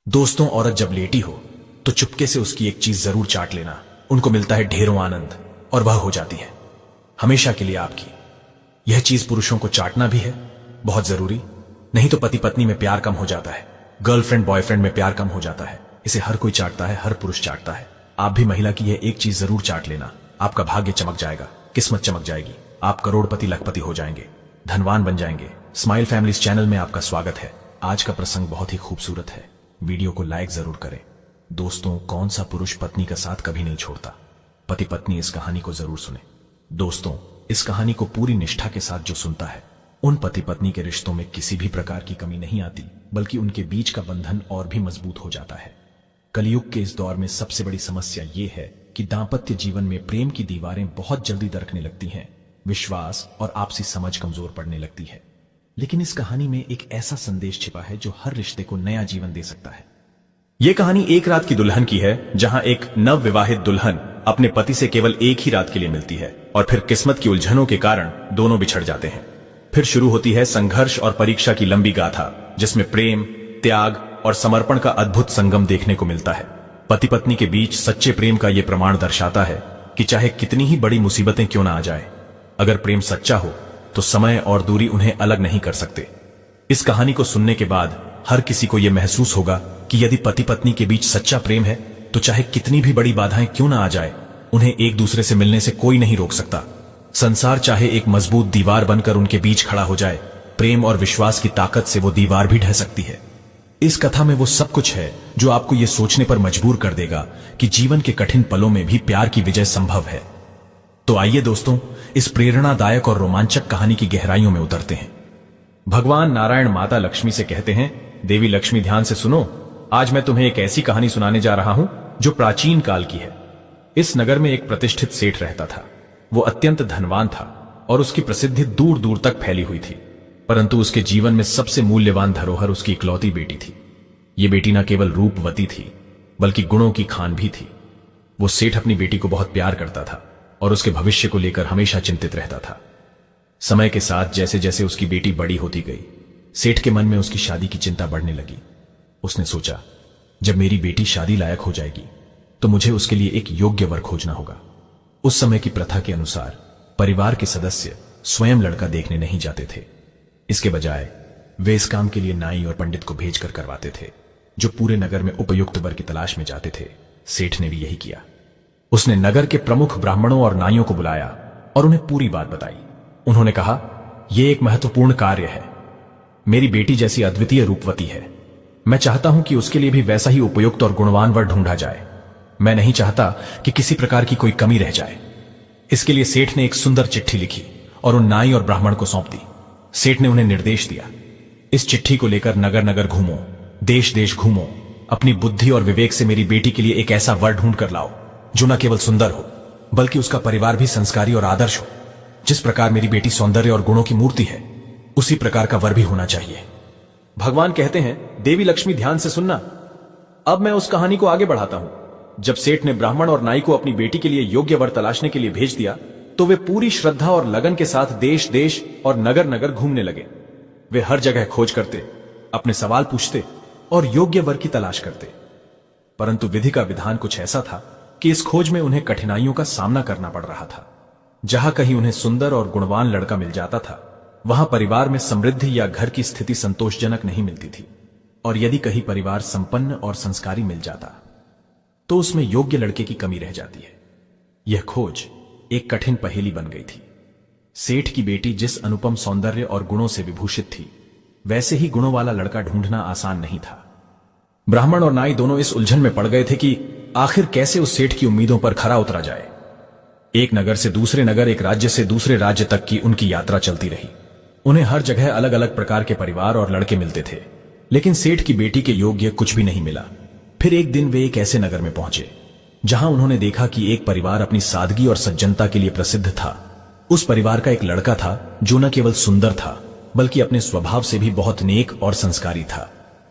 दोस्तों, औरत जब लेटी हो तो चुपके से उसकी एक चीज जरूर चाट लेना। उनको मिलता है ढेरों आनंद और वह हो जाती है हमेशा के लिए आपकी। यह चीज पुरुषों को चाटना भी है बहुत जरूरी, नहीं तो पति पत्नी में प्यार कम हो जाता है, गर्लफ्रेंड बॉयफ्रेंड में प्यार कम हो जाता है। इसे हर कोई चाटता है, हर पुरुष चाटता है। आप भी महिला की यह एक चीज जरूर चाट लेना। आपका भाग्य चमक जाएगा, किस्मत चमक जाएगी, आप करोड़पति लखपति हो जाएंगे, धनवान बन जाएंगे। स्माइल फैमिलीज चैनल में आपका स्वागत है। आज का प्रसंग बहुत ही खूबसूरत है, वीडियो को लाइक जरूर करें। दोस्तों, कौन सा पुरुष पत्नी का साथ कभी नहीं छोड़ता? पति पत्नी इस कहानी को जरूर सुने। दोस्तों, इस कहानी को पूरी निष्ठा के साथ जो सुनता है, उन पति पत्नी के रिश्तों में किसी भी प्रकार की कमी नहीं आती, बल्कि उनके बीच का बंधन और भी मजबूत हो जाता है। कलयुग के इस दौर में सबसे बड़ी समस्या ये है कि दांपत्य जीवन में प्रेम की दीवारें बहुत जल्दी दरकने लगती हैं, विश्वास और आपसी समझ कमजोर पड़ने लगती है। लेकिन इस कहानी में एक ऐसा संदेश छिपा है जो हर रिश्ते को नया जीवन दे सकता है। यह कहानी एक रात की दुल्हन की है, जहां एक नव विवाहित दुल्हन अपने पति से केवल एक ही रात के लिए मिलती है और फिर किस्मत की उलझनों के कारण दोनों बिछड़ जाते हैं। फिर शुरू होती है संघर्ष और परीक्षा की लंबी गाथा, जिसमें प्रेम, त्याग और समर्पण का अद्भुत संगम देखने को मिलता है। पति पत्नी के बीच सच्चे प्रेम का यह प्रमाण दर्शाता है कि चाहे कितनी ही बड़ी मुसीबतें क्यों ना आ जाए, अगर प्रेम सच्चा हो तो समय और दूरी उन्हें अलग नहीं कर सकते। इस कहानी को सुनने के बाद हर किसी को यह महसूस होगा कि यदि पति पत्नी के बीच सच्चा प्रेम है तो चाहे कितनी भी बड़ी बाधाएं क्यों ना आ जाए, उन्हें एक दूसरे से मिलने से कोई नहीं रोक सकता। संसार चाहे एक मजबूत दीवार बनकर उनके बीच खड़ा हो जाए, प्रेम और विश्वास की ताकत से वो दीवार भी ढह सकती है। इस कथा में वो सब कुछ है जो आपको यह सोचने पर मजबूर कर देगा कि जीवन के कठिन पलों में भी प्यार की विजय संभव है। तो आइए दोस्तों, इस प्रेरणादायक और रोमांचक कहानी की गहराइयों में उतरते हैं। भगवान नारायण माता लक्ष्मी से कहते हैं, देवी लक्ष्मी ध्यान से सुनो, आज मैं तुम्हें एक ऐसी कहानी सुनाने जा रहा हूं जो प्राचीन काल की है। इस नगर में एक प्रतिष्ठित सेठ रहता था। वो अत्यंत धनवान था और उसकी प्रसिद्धि दूर दूर तक फैली हुई थी, परंतु उसके जीवन में सबसे मूल्यवान धरोहर उसकी इकलौती बेटी थी। ये बेटी न केवल रूपवती थी, बल्कि गुणों की खान भी थी। वो सेठ अपनी बेटी को बहुत प्यार करता था और उसके भविष्य को लेकर हमेशा चिंतित रहता था। समय के साथ जैसे जैसे उसकी बेटी बड़ी होती गई, सेठ के मन में उसकी शादी की चिंता बढ़ने लगी। उसने सोचा, जब मेरी बेटी शादी लायक हो जाएगी तो मुझे उसके लिए एक योग्य वर खोजना होगा। उस समय की प्रथा के अनुसार परिवार के सदस्य स्वयं लड़का देखने नहीं जाते थे। इसके बजाय वे इस काम के लिए नाई और पंडित को भेजकर करवाते थे, जो पूरे नगर में उपयुक्त वर की तलाश में जाते थे। सेठ ने भी यही किया। उसने नगर के प्रमुख ब्राह्मणों और नाइयों को बुलाया और उन्हें पूरी बात बताई। उन्होंने कहा, यह एक महत्वपूर्ण कार्य है। मेरी बेटी जैसी अद्वितीय रूपवती है। मैं चाहता हूं कि उसके लिए भी वैसा ही उपयुक्त और गुणवान वर ढूंढा जाए। मैं नहीं चाहता कि किसी प्रकार की कोई कमी रह जाए। इसके लिए सेठ ने एक सुंदर चिट्ठी लिखी और उन नाई और ब्राह्मण को सौंप दी। सेठ ने उन्हें निर्देश दिया, इस चिट्ठी को लेकर नगर नगर घूमो, देश देश घूमो, अपनी बुद्धि और विवेक से मेरी बेटी के लिए एक ऐसा वर ढूंढ कर लाओ जो न केवल सुंदर हो, बल्कि उसका परिवार भी संस्कारी और आदर्श हो। जिस प्रकार मेरी बेटी सौंदर्य और गुणों की मूर्ति है, उसी प्रकार का वर भी होना चाहिए। भगवान कहते हैं, देवी लक्ष्मी ध्यान से सुनना। अब मैं उस कहानी को आगे बढ़ाता हूं। जब सेठ ने ब्राह्मण और नाई को अपनी बेटी के लिए योग्य वर तलाशने के लिए भेज दिया, तो वे पूरी श्रद्धा और लगन के साथ देश देश और नगर नगर घूमने लगे। वे हर जगह खोज करते, अपने सवाल पूछते और योग्य वर की तलाश करते। परंतु विधि का विधान कुछ ऐसा था कि इस खोज में उन्हें कठिनाइयों का सामना करना पड़ रहा था। जहां कहीं उन्हें सुंदर और गुणवान लड़का मिल जाता था, वहां परिवार में समृद्धि या घर की स्थिति संतोषजनक नहीं मिलती थी। और यदि कहीं परिवार संपन्न और संस्कारी मिल जाता, तो उसमें योग्य लड़के की कमी रह जाती है। यह खोज एक कठिन पहेली बन गई थी। सेठ की बेटी जिस अनुपम सौंदर्य और गुणों से विभूषित थी, वैसे ही गुणों वाला लड़का ढूंढना आसान नहीं था। ब्राह्मण और नाई दोनों इस उलझन में पड़ गए थे कि आखिर कैसे उस सेठ की उम्मीदों पर खरा उतरा जाए। एक नगर से दूसरे नगर, एक राज्य से दूसरे राज्य तक की उनकी यात्रा चलती रही। उन्हें हर जगह अलग अलग प्रकार के परिवार और लड़के मिलते थे, लेकिन सेठ की बेटी के योग्य कुछ भी नहीं मिला। फिर एक दिन वे एक ऐसे नगर में पहुंचे जहां उन्होंने देखा कि एक परिवार अपनी सादगी और सज्जनता के लिए प्रसिद्ध था। उस परिवार का एक लड़का था जो न केवल सुंदर था, बल्कि अपने स्वभाव से भी बहुत नेक और संस्कारी था।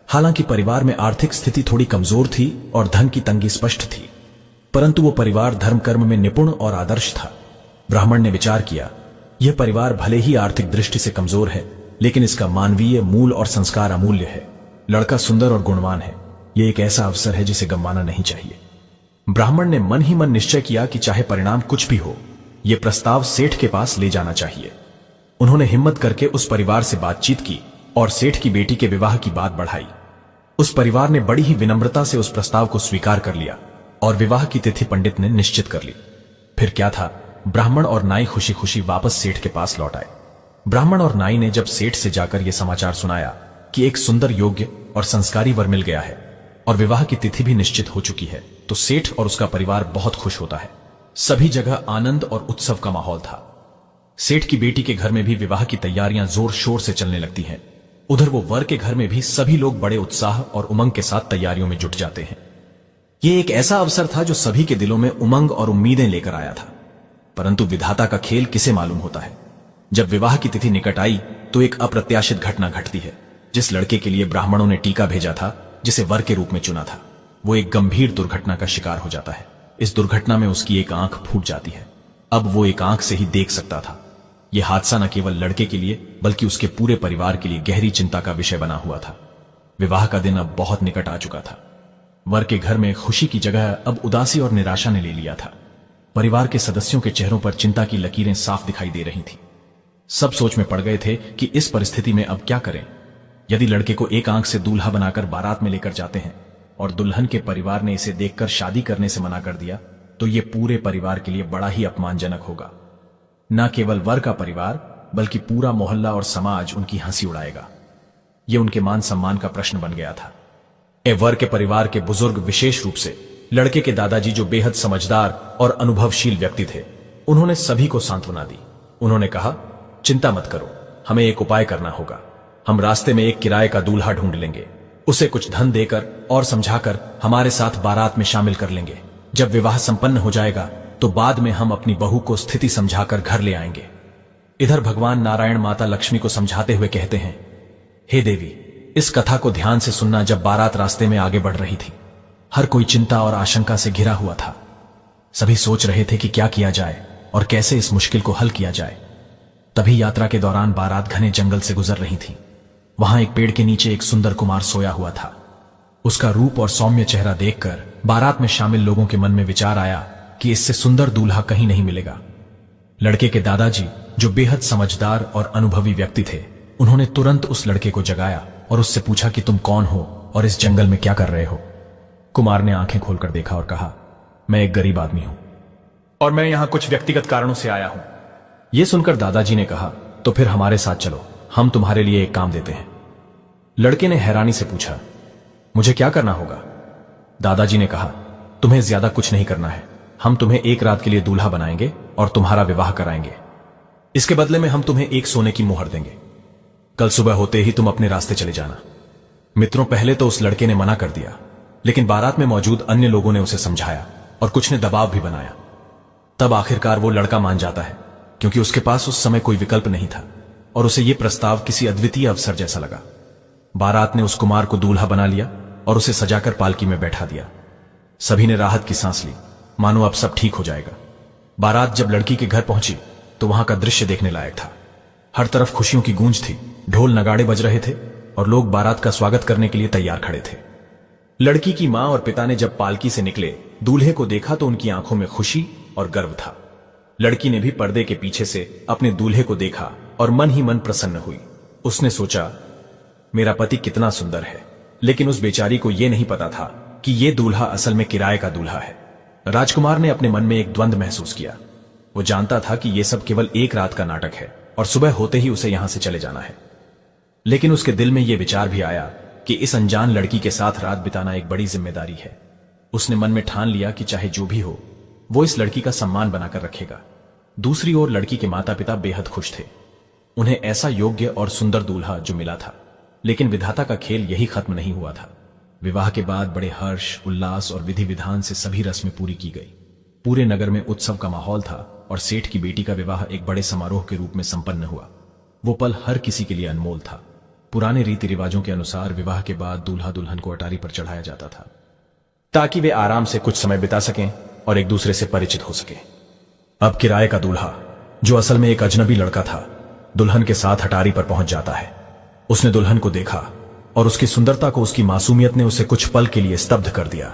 हालांकि परिवार में आर्थिक स्थिति थोड़ी कमजोर थी और धन की तंगी स्पष्ट थी, परंतु वो परिवार धर्म कर्म में निपुण और आदर्श था। ब्राह्मण ने विचार किया, यह परिवार भले ही आर्थिक दृष्टि से कमजोर है, लेकिन इसका मानवीय मूल और संस्कार अमूल्य है। लड़का सुंदर और गुणवान है, ये एक ऐसा अवसर है जिसे गंवाना नहीं चाहिए। ब्राह्मण ने मन ही मन निश्चय किया कि चाहे परिणाम कुछ भी हो, यह प्रस्ताव सेठ के पास ले जाना चाहिए। उन्होंने हिम्मत करके उस परिवार से बातचीत की और सेठ की बेटी के विवाह की बात बढ़ाई। उस परिवार ने बड़ी ही विनम्रता से उस प्रस्ताव को स्वीकार कर लिया और विवाह की तिथि पंडित ने निश्चित कर ली। फिर क्या था, ब्राह्मण और नाई खुशी खुशी वापस सेठ के पास लौट आए। ब्राह्मण और नाई ने जब सेठ से जाकर यह समाचार सुनाया कि एक सुंदर, योग्य और संस्कारी वर मिल गया है और विवाह की तिथि भी निश्चित हो चुकी है, तो सेठ और उसका परिवार बहुत खुश होता है। सभी जगह आनंद और उत्सव का माहौल था। सेठ की बेटी के घर में भी विवाह की तैयारियां जोर शोर से चलने लगती हैं। उधर वो वर के घर में भी सभी लोग बड़े उत्साह और उमंग के साथ तैयारियों में जुट जाते हैं। यह एक ऐसा अवसर था जो सभी के दिलों में उमंग और उम्मीदें लेकर आया था। परंतु विधाता का खेल किसे मालूम होता है। जब विवाह की तिथि निकट आई तो एक अप्रत्याशित घटना घटती है। जिस लड़के के लिए ब्राह्मणों ने टीका भेजा था, जिसे वर के रूप में चुना था, वो एक गंभीर दुर्घटना का शिकार हो जाता है। इस दुर्घटना में उसकी एक आंख फूट जाती है। अब वो एक आंख से ही देख सकता था। यह हादसा न केवल लड़के के लिए बल्कि उसके पूरे परिवार के लिए गहरी चिंता का विषय बना हुआ था। विवाह का दिन अब बहुत निकट आ चुका था। वर के घर में खुशी की जगह अब उदासी और निराशा ने ले लिया था। परिवार के सदस्यों के चेहरों पर चिंता की लकीरें साफ दिखाई दे रही थीं। सब सोच में पड़ गए थे कि इस परिस्थिति में अब क्या करें। यदि लड़के को एक आंख से दूल्हा बनाकर बारात में लेकर जाते हैं और दुल्हन के परिवार ने इसे देखकर शादी करने से मना कर दिया, तो यह पूरे परिवार के लिए बड़ा ही अपमानजनक होगा। न केवल वर का परिवार बल्कि पूरा मोहल्ला और समाज उनकी हंसी उड़ाएगा। यह उनके मान सम्मान का प्रश्न बन गया था। वर के परिवार के बुजुर्ग, विशेष रूप से लड़के के दादाजी, जो बेहद समझदार और अनुभवशील व्यक्ति थे, उन्होंने सभी को सांत्वना दी। उन्होंने कहा, चिंता मत करो, हमें एक उपाय करना होगा। हम रास्ते में एक किराए का दूल्हा ढूंढ लेंगे, उसे कुछ धन देकर और समझाकर हमारे साथ बारात में शामिल कर लेंगे। जब विवाह संपन्न हो जाएगा तो बाद में हम अपनी बहू को स्थिति समझाकर घर ले आएंगे। इधर भगवान नारायण माता लक्ष्मी को समझाते हुए कहते हैं, हे देवी, इस कथा को ध्यान से सुनना। जब बारात रास्ते में आगे बढ़ रही थी, हर कोई चिंता और आशंका से घिरा हुआ था। सभी सोच रहे थे कि क्या किया जाए और कैसे इस मुश्किल को हल किया जाए। तभी यात्रा के दौरान बारात घने जंगल से गुजर रही थी। वहां एक पेड़ के नीचे एक सुंदर कुमार सोया हुआ था। उसका रूप और सौम्य चेहरा देखकर बारात में शामिल लोगों के मन में विचार आया कि इससे सुंदर दूल्हा कहीं नहीं मिलेगा। लड़के के दादाजी, जो बेहद समझदार और अनुभवी व्यक्ति थे, उन्होंने तुरंत उस लड़के को जगाया और उससे पूछा कि तुम कौन हो और इस जंगल में क्या कर रहे हो। कुमार ने आंखें खोलकर देखा और कहा, मैं एक गरीब आदमी हूं और मैं यहां कुछ व्यक्तिगत कारणों से आया हूं। यह सुनकर दादाजी ने कहा, तो फिर हमारे साथ चलो, हम तुम्हारे लिए एक काम देते हैं। लड़के ने हैरानी से पूछा, मुझे क्या करना होगा? दादाजी ने कहा, तुम्हें ज्यादा कुछ नहीं करना है। हम तुम्हें एक रात के लिए दूल्हा बनाएंगे और तुम्हारा विवाह कराएंगे। इसके बदले में हम तुम्हें एक सोने की मोहर देंगे। कल सुबह होते ही तुम अपने रास्ते चले जाना। मित्रों, पहले तो उस लड़के ने मना कर दिया, लेकिन बारात में मौजूद अन्य लोगों ने उसे समझाया और कुछ ने दबाव भी बनाया। तब आखिरकार वो लड़का मान जाता है, क्योंकि उसके पास उस समय कोई विकल्प नहीं था और उसे यह प्रस्ताव किसी अद्वितीय अवसर जैसा लगा। बारात ने उस कुमार को दूल्हा बना लिया और उसे सजाकर पालकी में बैठा दिया। सभी ने राहत की सांस ली, मानो अब सब ठीक हो जाएगा। बारात जब लड़की के घर पहुंची तो वहां का दृश्य देखने लायक था। हर तरफ खुशियों की गूंज थी, ढोल नगाड़े बज रहे थे और लोग बारात का स्वागत करने के लिए तैयार खड़े थे। लड़की की मां और पिता ने जब पालकी से निकले दूल्हे को देखा तो उनकी आंखों में खुशी और गर्व था। लड़की ने भी पर्दे के पीछे से अपने दूल्हे को देखा और मन ही मन प्रसन्न हुई। उसने सोचा, मेरा पति कितना सुंदर है। लेकिन उस बेचारी को यह नहीं पता था कि यह दूल्हा असल में किराए का दूल्हा है। राजकुमार ने अपने मन में एक द्वंद्व महसूस किया। वो जानता था कि यह सब केवल एक रात का नाटक है और सुबह होते ही उसे यहां से चले जाना है। लेकिन उसके दिल में यह विचार भी आया कि इस अनजान लड़की के साथ रात बिताना एक बड़ी जिम्मेदारी है। उसने मन में ठान लिया कि चाहे जो भी हो, वो इस लड़की का सम्मान बनाकर रखेगा। दूसरी ओर लड़की के माता पिता बेहद खुश थे। उन्हें ऐसा योग्य और सुंदर दूल्हा जो मिला था। लेकिन विधाता का खेल यही खत्म नहीं हुआ था। विवाह के बाद बड़े हर्ष, उल्लास और विधि विधान से सभी रस्में पूरी की गई। पूरे नगर में उत्सव का माहौल था और सेठ की बेटी का विवाह एक बड़े समारोह के रूप में संपन्न हुआ। वो पल हर किसी के लिए अनमोल था। पुराने रीति रिवाजों के अनुसार विवाह के बाद दूल्हा दुल्हन को अटारी पर चढ़ाया जाता था, ताकि वे आराम से कुछ समय बिता सकें और एक दूसरे से परिचित हो सकें। अब किराए का दूल्हा, जो असल में एक अजनबी लड़का था, दुल्हन के साथ अटारी पर पहुंच जाता है। उसने दुल्हन को देखा और उसकी सुंदरता को उसकी मासूमियत ने उसे कुछ पल के लिए स्तब्ध कर दिया।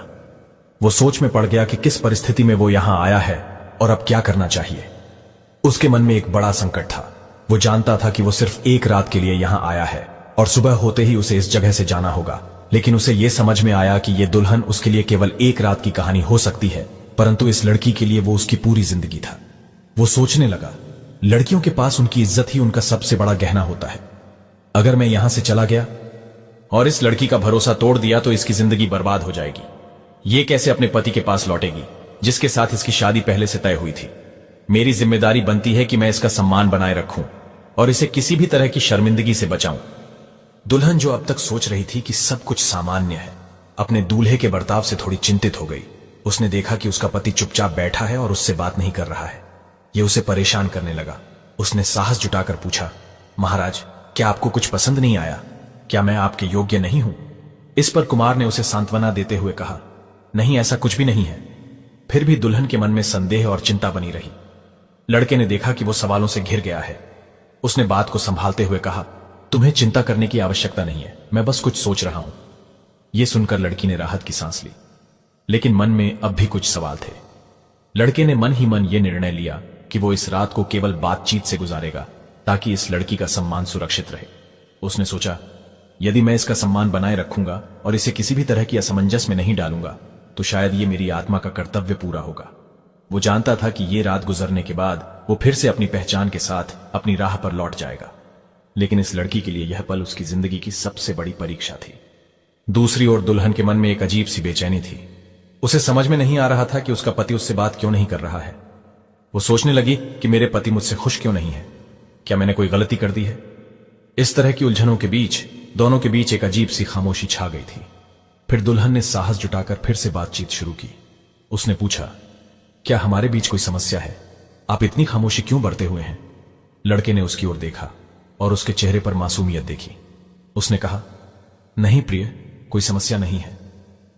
वो सोच में पड़ गया कि किस परिस्थिति में वो यहां आया है और अब क्या करना चाहिए। उसके मन में एक बड़ा संकट था। वो जानता था कि वो सिर्फ एक रात के लिए यहां आया है और सुबह होते ही उसे इस जगह से जाना होगा, लेकिन उसे यह समझ में आया कि यह दुल्हन उसके लिए केवल एक रात की कहानी हो सकती है, परंतु इस लड़की के लिए वो उसकी पूरी जिंदगी था। वो सोचने लगा, लड़कियों के पास उनकी इज्जत ही उनका सबसे बड़ा गहना होता है। अगर मैं यहां से चला गया और इस लड़की का भरोसा तोड़ दिया तो इसकी जिंदगी बर्बाद हो जाएगी। ये कैसे अपने पति के पास लौटेगी जिसके साथ इसकी शादी पहले से तय हुई थी। मेरी जिम्मेदारी बनती है कि मैं इसका सम्मान बनाए रखूं और इसे किसी भी तरह की शर्मिंदगी से बचाऊं। दुल्हन, जो अब तक सोच रही थी कि सब कुछ सामान्य है, अपने दूल्हे के बर्ताव से थोड़ी चिंतित हो गई। उसने देखा कि उसका पति चुपचाप बैठा है और उससे बात नहीं कर रहा है। यह उसे परेशान करने लगा। उसने साहस जुटाकर पूछा, महाराज, क्या आपको कुछ पसंद नहीं आया? क्या मैं आपके योग्य नहीं हूं? इस पर कुमार ने उसे सांत्वना देते हुए कहा, नहीं, ऐसा कुछ भी नहीं है। फिर भी दुल्हन के मन में संदेह और चिंता बनी रही। लड़के ने देखा कि वो सवालों से घिर गया है। उसने बात को संभालते हुए कहा, तुम्हें चिंता करने की आवश्यकता नहीं है, मैं बस कुछ सोच रहा हूं। यह सुनकर लड़की ने राहत की सांस ली, लेकिन मन में अब भी कुछ सवाल थे। लड़के ने मन ही मन यह निर्णय लिया कि वो इस रात को केवल बातचीत से गुजारेगा ताकि इस लड़की का सम्मान सुरक्षित रहे। उसने सोचा, यदि मैं इसका सम्मान बनाए रखूंगा और इसे किसी भी तरह की असमंजस में नहीं डालूंगा तो शायद ये मेरी आत्मा का कर्तव्य पूरा होगा। वो जानता था कि ये रात गुजरने के बाद वो फिर से अपनी पहचान के साथ अपनी राह पर लौट जाएगा, लेकिन इस लड़की के लिए यह पल उसकी जिंदगी की सबसे बड़ी परीक्षा थी। दूसरी ओर दुल्हन के मन में एक अजीब सी बेचैनी थी। उसे समझ में नहीं आ रहा था कि उसका पति उससे बात क्यों नहीं कर रहा है। वो सोचने लगी कि मेरे पति मुझसे खुश क्यों नहीं है, क्या मैंने कोई गलती कर दी है? इस तरह की उलझनों के बीच दोनों के बीच एक अजीब सी खामोशी छा गई थी। फिर दुल्हन ने साहस जुटाकर फिर से बातचीत शुरू की। उसने पूछा, क्या हमारे बीच कोई समस्या है? आप इतनी खामोशी क्यों बरते हुए हैं? लड़के ने उसकी ओर देखा और उसके चेहरे पर मासूमियत देखी। उसने कहा, नहीं प्रिय, कोई समस्या नहीं है।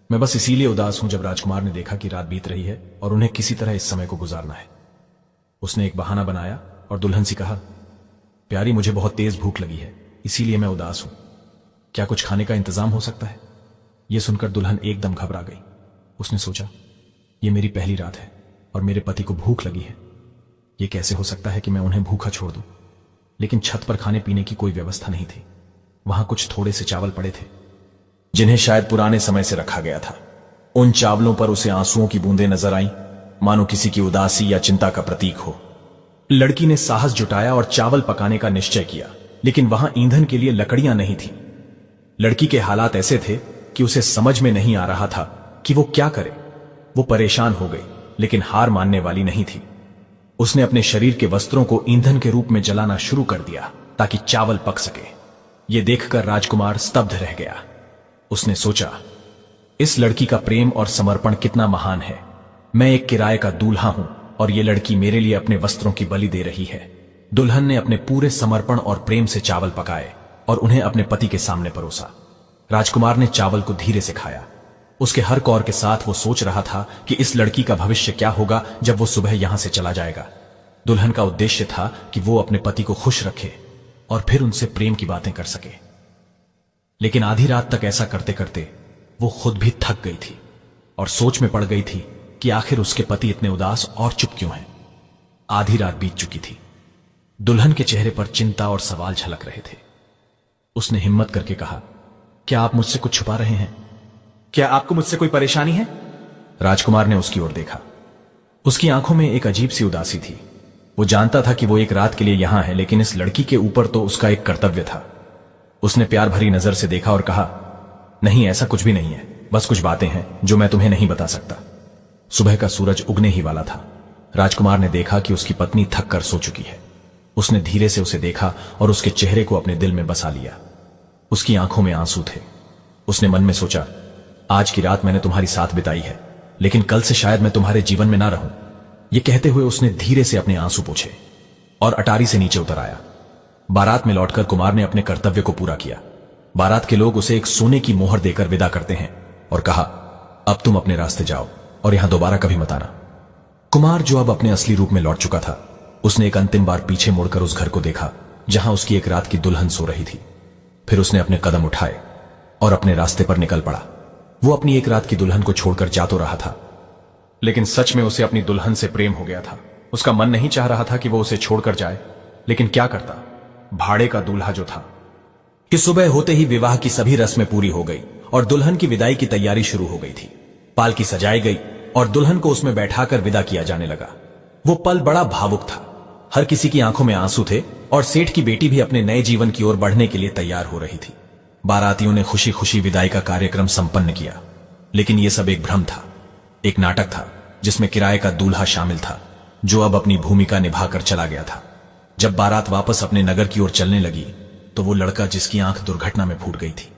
मैं बस इसीलिए उदास हूं जब राजकुमार ने देखा कि रात बीत रही है और उन्हें किसी तरह इस समय को गुजारना है। उसने एक बहाना बनाया और दुल्हन से कहा, प्यारी, मुझे बहुत तेज भूख लगी है, इसीलिए मैं उदास हूं। क्या कुछ खाने का इंतजाम हो सकता है? यह सुनकर दुल्हन एकदम घबरा गई। उसने सोचा, यह मेरी पहली रात है और मेरे पति को भूख लगी है। यह कैसे हो सकता है कि मैं उन्हें भूखा छोड़ दूं? लेकिन छत पर खाने पीने की कोई व्यवस्था नहीं थी। वहां कुछ थोड़े से चावल पड़े थे जिन्हें शायद पुराने समय से रखा गया था। उन चावलों पर उसे आंसुओं की बूंदें नजर आईं, मानो किसी की उदासी या चिंता का प्रतीक हो। लड़की ने साहस जुटाया और चावल पकाने का निश्चय किया, लेकिन वहां ईंधन के लिए लकड़ियां नहीं थी। लड़की के हालात ऐसे थे कि उसे समझ में नहीं आ रहा था कि वो क्या करे। वो परेशान हो गई, लेकिन हार मानने वाली नहीं थी। उसने अपने शरीर के वस्त्रों को ईंधन के रूप में जलाना शुरू कर दिया ताकि चावल पक सके। यह देखकर राजकुमार स्तब्ध रह गया। उसने सोचा, इस लड़की का प्रेम और समर्पण कितना महान है। मैं एक किराए का दूल्हा हूं और यह लड़की मेरे लिए अपने वस्त्रों की बलि दे रही है। दुल्हन ने अपने पूरे समर्पण और प्रेम से चावल पकाए और उन्हें अपने पति के सामने परोसा। राजकुमार ने चावल को धीरे से खाया। उसके हर कौर के साथ वो सोच रहा था कि इस लड़की का भविष्य क्या होगा जब वो सुबह यहां से चला जाएगा। दुल्हन का उद्देश्य था कि वो अपने पति को खुश रखे और फिर उनसे प्रेम की बातें कर सके। लेकिन आधी रात तक ऐसा करते करते वो खुद भी थक गई थी और सोच में पड़ गई थी कि आखिर उसके पति इतने उदास और चुप क्यों हैं। आधी रात बीत चुकी थी। दुल्हन के चेहरे पर चिंता और सवाल झलक रहे थे। उसने हिम्मत करके कहा, क्या आप मुझसे कुछ छुपा रहे हैं? क्या आपको मुझसे कोई परेशानी है? राजकुमार ने उसकी ओर देखा। उसकी आंखों में एक अजीब सी उदासी थी। वो जानता था कि वो एक रात के लिए यहां है, लेकिन इस लड़की के ऊपर तो उसका एक कर्तव्य था। उसने प्यार भरी नजर से देखा और कहा, नहीं, ऐसा कुछ भी नहीं है, बस कुछ बातें हैं जो मैं तुम्हें नहीं बता सकता। सुबह का सूरज उगने ही वाला था। राजकुमार ने देखा कि उसकी पत्नी थक कर सो चुकी है। उसने धीरे से उसे देखा और उसके चेहरे को अपने दिल में बसा लिया। उसकी आंखों में आंसू थे। उसने मन में सोचा, आज की रात मैंने तुम्हारी साथ बिताई है, लेकिन कल से शायद मैं तुम्हारे जीवन में ना रहूं। यह कहते हुए उसने धीरे से अपने आंसू पोंछे और अटारी से नीचे उतर आया। बारात में लौटकर कुमार ने अपने कर्तव्य को पूरा किया। बारात के लोग उसे एक सोने की मोहर देकर विदा करते हैं और कहा, अब तुम अपने रास्ते जाओ और यहां दोबारा कभी मत आना। कुमार, जो अब अपने असली रूप में लौट चुका था, उसने एक अंतिम बार पीछे मुड़कर उस घर को देखा जहां उसकी एक रात की दुल्हन सो रही थी। फिर उसने अपने कदम उठाए और अपने रास्ते पर निकल पड़ा। वो अपनी एक रात की दुल्हन को छोड़कर जा तो रहा था, लेकिन सच में उसे अपनी दुल्हन से प्रेम हो गया था। उसका मन नहीं चाह रहा था कि वो उसे छोड़कर जाए, लेकिन क्या करता, भाड़े का दूल्हा जो था। कि सुबह होते ही विवाह की सभी रस्में पूरी हो गई और दुल्हन की विदाई की तैयारी शुरू हो गई थी। पालकी सजाई गई और दुल्हन को उसमें बैठाकर विदा किया जाने लगा। वो पल बड़ा भावुक था। हर किसी की आंखों में आंसू थे और सेठ की बेटी भी अपने नए जीवन की ओर बढ़ने के लिए तैयार हो रही थी। बारातियों ने खुशी खुशी विदाई का कार्यक्रम संपन्न किया, लेकिन यह सब एक भ्रम था, एक नाटक था जिसमें किराए का दूल्हा शामिल था, जो अब अपनी भूमिका निभाकर चला गया था। जब बारात वापस अपने नगर की ओर चलने लगी तो वो लड़का जिसकी आंख दुर्घटना में फूट गई थी,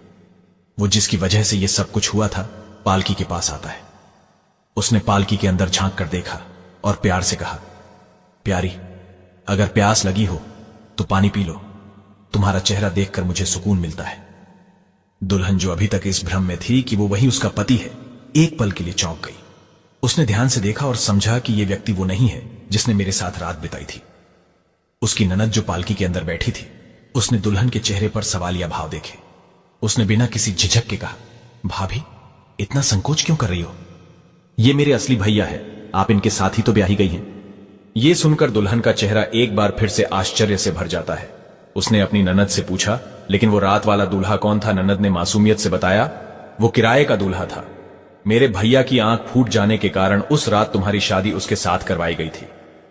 वो जिसकी वजह से यह सब कुछ हुआ था, पालकी के पास आता है। उसने पालकी के अंदर झांक कर देखा और प्यार से कहा, प्यारी, अगर प्यास लगी हो तो पानी पी लो, तुम्हारा चेहरा देखकर मुझे सुकून मिलता है। दुल्हन, जो अभी तक इस भ्रम में थी कि वो वही उसका पति है, एक पल के लिए चौंक गई। उसने ध्यान से देखा और समझा कि यह व्यक्ति वो नहीं है जिसने मेरे साथ रात बिताई थी। उसकी ननद जो पालकी के अंदर बैठी थी, उसने दुल्हन के चेहरे पर सवालिया भाव देखे। उसने बिना किसी झिझक के कहा, भाभी, इतना संकोच क्यों कर रही हो? ये मेरे असली भैया है, आप इनके साथ ही तो ब्याही गई हैं। यह सुनकर दुल्हन का चेहरा एक बार फिर से आश्चर्य से भर जाता है। उसने अपनी ननद से पूछा, लेकिन वो रात वाला दूल्हा कौन था? ननद ने मासूमियत से बताया, वो किराए का दूल्हा था। मेरे भैया की आंख फूट जाने के कारण उस रात तुम्हारी शादी उसके साथ करवाई गई थी।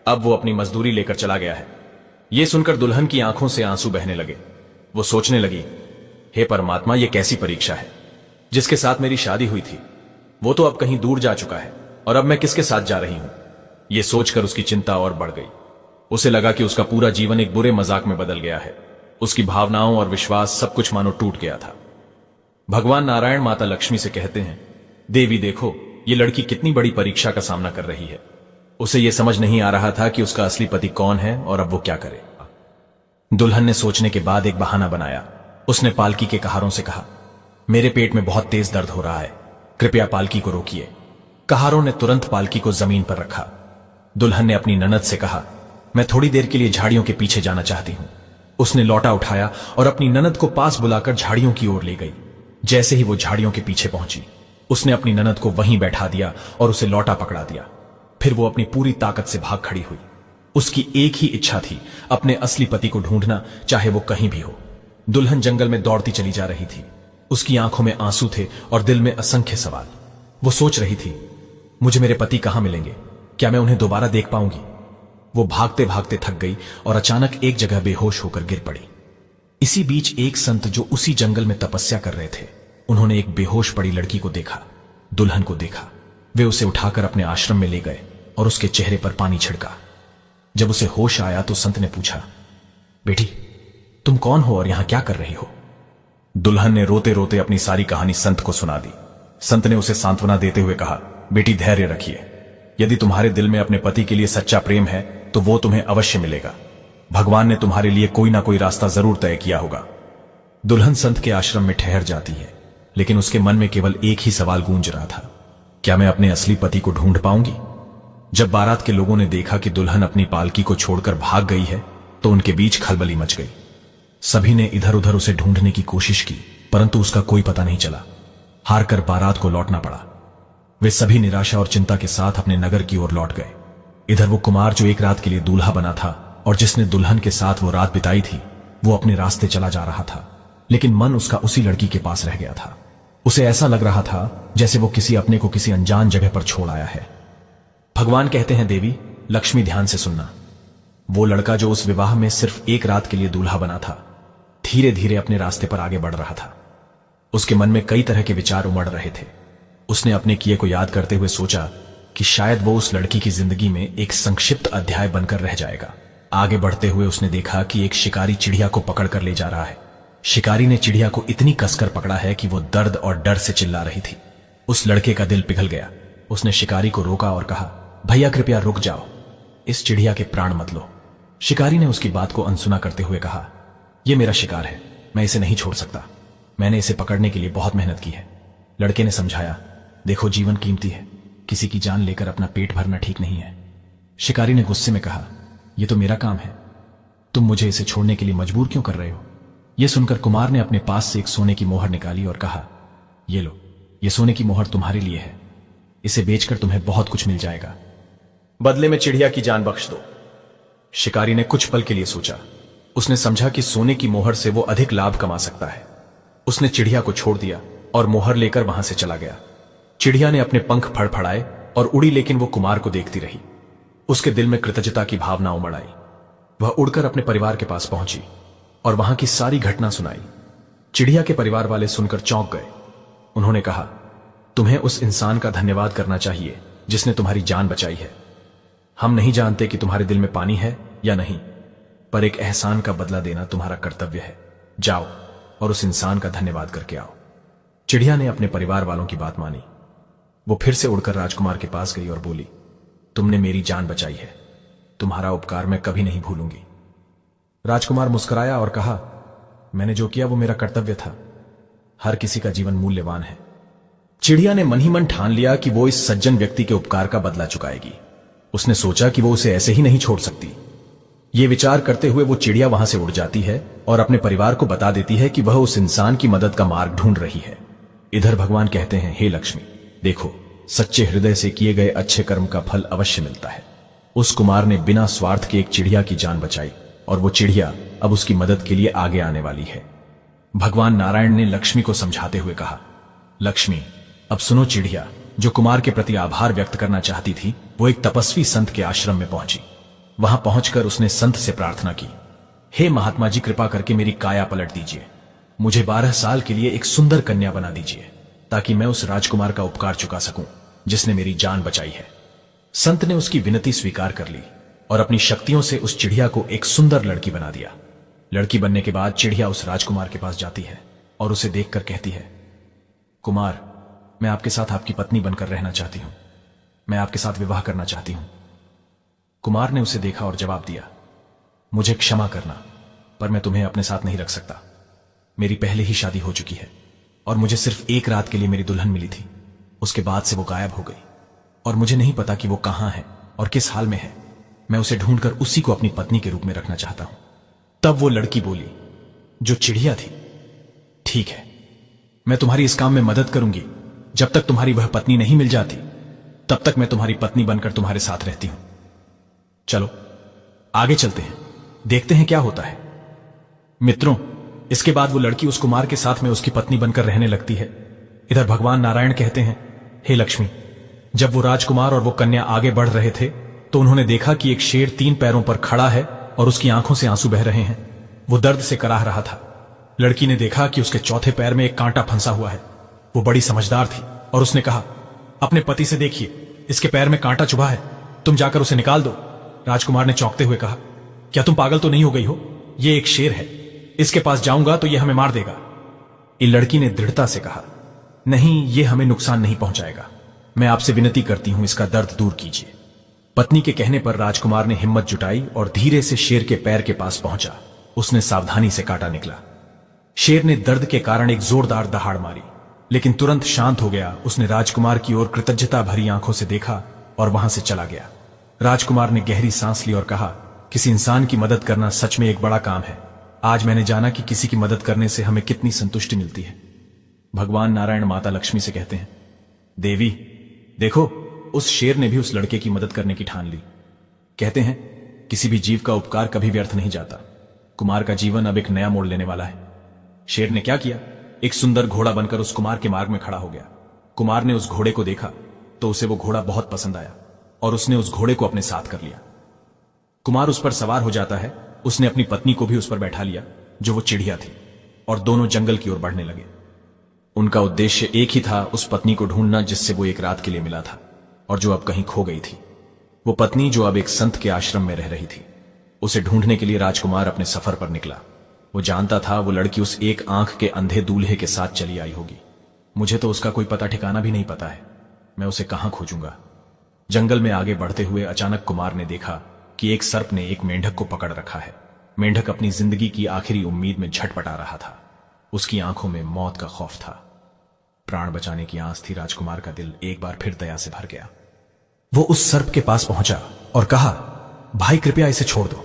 अब वो अपनी मजदूरी लेकर चला गया है। यह सुनकर दुल्हन की आंखों से आंसू बहने लगे। वो सोचने लगी, हे परमात्मा, यह कैसी परीक्षा है। जिसके साथ मेरी शादी हुई थी वो तो अब कहीं दूर जा चुका है, और अब मैं किसके साथ जा रही हूं? यह सोचकर उसकी चिंता और बढ़ गई। उसे लगा कि उसका पूरा जीवन एक बुरे मजाक में बदल गया है। उसकी भावनाओं और विश्वास सब कुछ मानो टूट गया था। भगवान नारायण माता लक्ष्मी से कहते हैं, देवी देखो, ये लड़की कितनी बड़ी परीक्षा का सामना कर रही है। उसे यह समझ नहीं आ रहा था कि उसका असली पति कौन है और अब वो क्या करे। दुल्हन ने सोचने के बाद एक बहाना बनाया। उसने पालकी के कहारों से कहा, मेरे पेट में बहुत तेज दर्द हो रहा है, कृपया पालकी को रोकिए। कहारों ने तुरंत पालकी को जमीन पर रखा। दुल्हन ने अपनी ननद से कहा, मैं थोड़ी देर के लिए झाड़ियों के पीछे जाना चाहती हूं। उसने लौटा उठाया और अपनी ननद को पास बुलाकर झाड़ियों की ओर ले गई। जैसे ही वो झाड़ियों के पीछे पहुंची, उसने अपनी ननद को वहीं बैठा दिया और उसे लौटा पकड़ा दिया। फिर वो अपनी पूरी ताकत से भाग खड़ी हुई। उसकी एक ही इच्छा थी, अपने असली पति को ढूंढना, चाहे वो कहीं भी हो। दुल्हन जंगल में दौड़ती चली जा रही थी। उसकी आंखों में आंसू थे और दिल में असंख्य सवाल। वो सोच रही थी, मुझे मेरे पति कहां मिलेंगे? क्या मैं उन्हें दोबारा देख पाऊंगी? वो भागते भागते थक गई और अचानक एक जगह बेहोश होकर गिर पड़ी। इसी बीच एक संत जो उसी जंगल में तपस्या कर रहे थे, उन्होंने एक बेहोश पड़ी लड़की को देखा, दुल्हन को देखा। वे उसे उठाकर अपने आश्रम में ले गए और उसके चेहरे पर पानी छिड़का। जब उसे होश आया तो संत ने पूछा, बेटी, तुम कौन हो और यहां क्या कर रही हो? दुल्हन ने रोते रोते अपनी सारी कहानी संत को सुना दी। संत ने उसे सांत्वना देते हुए कहा, बेटी, धैर्य रखिए। यदि तुम्हारे दिल में अपने पति के लिए सच्चा प्रेम है तो वो तुम्हें अवश्य मिलेगा। भगवान ने तुम्हारे लिए कोई ना कोई रास्ता जरूर तय किया होगा। दुल्हन संत के आश्रम में ठहर जाती है, लेकिन उसके मन में केवल एक ही सवाल गूंज रहा था, क्या मैं अपने असली पति को ढूंढ पाऊंगी? जब बारात के लोगों ने देखा कि दुल्हन अपनी पालकी को छोड़कर भाग गई है तो उनके बीच खलबली मच गई। सभी ने इधर उधर उसे ढूंढने की कोशिश की, परंतु उसका कोई पता नहीं चला। हारकर बारात को लौटना पड़ा। वे सभी निराशा और चिंता के साथ अपने नगर की ओर लौट गए। इधर वो कुमार जो एक रात के लिए दूल्हा बना था और जिसने दुल्हन के साथ वो रात बिताई थी, वो अपने रास्ते चला जा रहा था, लेकिन मन उसका उसी लड़की के पास रह गया था। उसे ऐसा लग रहा था जैसे वो किसी अपने को किसी अनजान जगह पर छोड़ आया है। भगवान कहते हैं, देवी लक्ष्मी, ध्यान से सुनना। वो लड़का जो उस विवाह में सिर्फ एक रात के लिए दूल्हा बना था, धीरे धीरे अपने रास्ते पर आगे बढ़ रहा था। उसके मन में कई तरह के विचार उमड़ रहे थे। उसने अपने किए को याद करते हुए सोचा कि शायद वो उस लड़की की जिंदगी में एक संक्षिप्त अध्याय बनकर रह जाएगा। आगे बढ़ते हुए उसने देखा कि एक शिकारी चिड़िया को पकड़कर ले जा रहा है। शिकारी ने चिड़िया को इतनी कसकर पकड़ा है कि वो दर्द और डर से चिल्ला रही थी। उस लड़के का दिल पिघल गया। उसने शिकारी को रोका और कहा, भैया कृपया रुक जाओ, इस चिड़िया के प्राण मत लो। शिकारी ने उसकी बात को अनसुना करते हुए कहा, यह मेरा शिकार है, मैं इसे नहीं छोड़ सकता। मैंने इसे पकड़ने के लिए बहुत मेहनत की है। लड़के ने समझाया, देखो जीवन कीमती है, किसी की जान लेकर अपना पेट भरना ठीक नहीं है। शिकारी ने गुस्से में कहा, यह तो मेरा काम है, तुम मुझे इसे छोड़ने के लिए मजबूर क्यों कर रहे हो? यह सुनकर कुमार ने अपने पास से एक सोने की मोहर निकाली और कहा, ये लो, यह सोने की मोहर तुम्हारे लिए है। इसे बेचकर तुम्हें बहुत कुछ मिल जाएगा। बदले में चिड़िया की जान बख्श दो। शिकारी ने कुछ पल के लिए सोचा। उसने समझा कि सोने की मोहर से वो अधिक लाभ कमा सकता है। उसने चिड़िया को छोड़ दिया और मोहर लेकर वहां से चला गया। चिड़िया ने अपने पंख फड़फड़ाए और उड़ी, लेकिन वो कुमार को देखती रही। उसके दिल में कृतज्ञता की भावना उमड़ आई। वह उड़कर अपने परिवार के पास पहुंची और वहां की सारी घटना सुनाई। चिड़िया के परिवार वाले सुनकर चौंक गए। उन्होंने कहा, तुम्हें उस इंसान का धन्यवाद करना चाहिए जिसने तुम्हारी जान बचाई है। हम नहीं जानते कि तुम्हारे दिल में पानी है या नहीं, पर एक एहसान का बदला देना तुम्हारा कर्तव्य है। जाओ और उस इंसान का धन्यवाद करके आओ। चिड़िया ने अपने परिवार वालों की बात मानी। वो फिर से उड़कर राजकुमार के पास गई और बोली, तुमने मेरी जान बचाई है। तुम्हारा उपकार मैं कभी नहीं भूलूंगी। राजकुमार मुस्कुराया और कहा, मैंने जो किया वो मेरा कर्तव्य था। हर किसी का जीवन मूल्यवान है। चिड़िया ने मन ही मन ठान लिया कि वो इस सज्जन व्यक्ति के उपकार का बदला चुकाएगी। उसने सोचा कि वो उसे ऐसे ही नहीं छोड़ सकती। ये विचार करते हुए वो चिड़िया वहां से उड़ जाती है और अपने परिवार को बता देती है कि वह उस इंसान की मदद का मार्ग ढूंढ रही है। इधर भगवान कहते हैं, हे लक्ष्मी, देखो, सच्चे हृदय से किए गए अच्छे कर्म का फल अवश्य मिलता है। उस कुमार ने बिना स्वार्थ के एक चिड़िया की जान बचाई और वो चिड़िया अब उसकी मदद के लिए आगे आने वाली है। भगवान नारायण ने लक्ष्मी को समझाते हुए कहा, लक्ष्मी, अब सुनो चिड़िया, जो कुमार के प्रति आभार व्यक्त करना चाहती थी, वो एक तपस्वी संत के आश्रम में पहुंची। वहां पहुंचकर उसने संत से प्रार्थना की, हे महात्मा जी, कृपा करके मेरी काया पलट दीजिए। मुझे 12 साल के लिए एक सुंदर कन्या बना दीजिए, ताकि मैं उस राजकुमार का उपकार चुका सकूं जिसने मेरी जान बचाई है। संत ने उसकी विनती स्वीकार कर ली और अपनी शक्तियों से उस चिड़िया को एक सुंदर लड़की बना दिया। लड़की बनने के बाद चिड़िया उस राजकुमार के पास जाती है और उसे देखकर कहती है, कुमार, मैं आपके साथ आपकी पत्नी बनकर रहना चाहती हूं। मैं आपके साथ विवाह करना चाहती हूं। कुमार ने उसे देखा और जवाब दिया, मुझे क्षमा करना, पर मैं तुम्हें अपने साथ नहीं रख सकता। मेरी पहले ही शादी हो चुकी है और मुझे सिर्फ एक रात के लिए मेरी दुल्हन मिली थी। उसके बाद से वो गायब हो गई और मुझे नहीं पता कि वो कहां है और किस हाल में है। मैं उसे ढूंढकर उसी को अपनी पत्नी के रूप में रखना चाहता हूं। तब वो लड़की बोली, जो चिड़िया थी, ठीक है, मैं तुम्हारी इस काम में मदद करूंगी। जब तक तुम्हारी वह पत्नी नहीं मिल जाती, तब तक मैं तुम्हारी पत्नी बनकर तुम्हारे साथ रहती हूं। चलो आगे चलते हैं, देखते हैं क्या होता है। मित्रों, इसके बाद वो लड़की उस कुमार के साथ में उसकी पत्नी बनकर रहने लगती है। इधर भगवान नारायण कहते हैं, हे लक्ष्मी, जब वो राजकुमार और वो कन्या आगे बढ़ रहे थे तो उन्होंने देखा कि एक शेर 3 पैरों पर खड़ा है और उसकी आंखों से आंसू बह रहे हैं। वो दर्द से कराह रहा था। लड़की ने देखा कि उसके चौथे पैर में एक कांटा फंसा हुआ है। वो बड़ी समझदार थी और उसने कहा, अपने पति से देखिए, इसके पैर में कांटा चुभा है, तुम जाकर उसे निकाल दो। राजकुमार ने चौंकते हुए कहा, क्या तुम पागल तो नहीं हो गई हो? ये एक शेर है, इसके पास जाऊंगा तो ये हमें मार देगा। ये लड़की ने दृढ़ता से कहा, नहीं, ये हमें नुकसान नहीं पहुंचाएगा। मैं आपसे विनती करती हूं, इसका दर्द दूर कीजिए। पत्नी के कहने पर राजकुमार ने हिम्मत जुटाई और धीरे से शेर के पैर के पास पहुंचा। उसने सावधानी से कांटा निकला। शेर ने दर्द के कारण एक जोरदार दहाड़ मारी, लेकिन तुरंत शांत हो गया। उसने राजकुमार की ओर कृतज्ञता भरी आंखों से देखा और वहां से चला गया। राजकुमार ने गहरी सांस ली और कहा, किसी इंसान की मदद करना सच में एक बड़ा काम है। आज मैंने जाना कि किसी की मदद करने से हमें कितनी संतुष्टि मिलती है। भगवान नारायण माता लक्ष्मी से कहते हैं, देवी देखो, उस शेर ने भी उस लड़के की मदद करने की ठान ली। कहते हैं, किसी भी जीव का उपकार कभी व्यर्थ नहीं जाता। कुमार का जीवन अब एक नया मोड़ लेने वाला है। शेर ने क्या किया, एक सुंदर घोड़ा बनकर उस कुमार के मार्ग में खड़ा हो गया। कुमार ने उस घोड़े को देखा तो उसे वो घोड़ा बहुत पसंद आया और उसने उस घोड़े को अपने साथ कर लिया। कुमार उस पर सवार हो जाता है। उसने अपनी पत्नी को भी उस पर बैठा लिया, जो वो चिड़िया थी, और दोनों जंगल की ओर बढ़ने लगे। उनका उद्देश्य एक ही था, उस पत्नी को ढूंढना जिससे वो एक रात के लिए मिला था और जो अब कहीं खो गई थी। वो पत्नी जो अब एक संत के आश्रम में रह रही थी। उसे ढूंढने के लिए राजकुमार अपने सफर पर निकला। वो जानता था वो लड़की उस एक आंख के अंधे दूल्हे के साथ चली आई होगी। मुझे तो उसका कोई पता ठिकाना भी नहीं पता है। मैं उसे कहां खोजूंगा। जंगल में आगे बढ़ते हुए अचानक कुमार ने देखा कि एक सर्प ने एक मेंढक को पकड़ रखा है। मेंढक अपनी जिंदगी की आखिरी उम्मीद में झटपटा रहा था। उसकी आंखों में मौत का खौफ था। प्राण बचाने की आस थी। राजकुमार का दिल एक बार फिर दया से भर गया। वो उस सर्प के पास पहुंचा और कहा, भाई कृपया इसे छोड़ दो,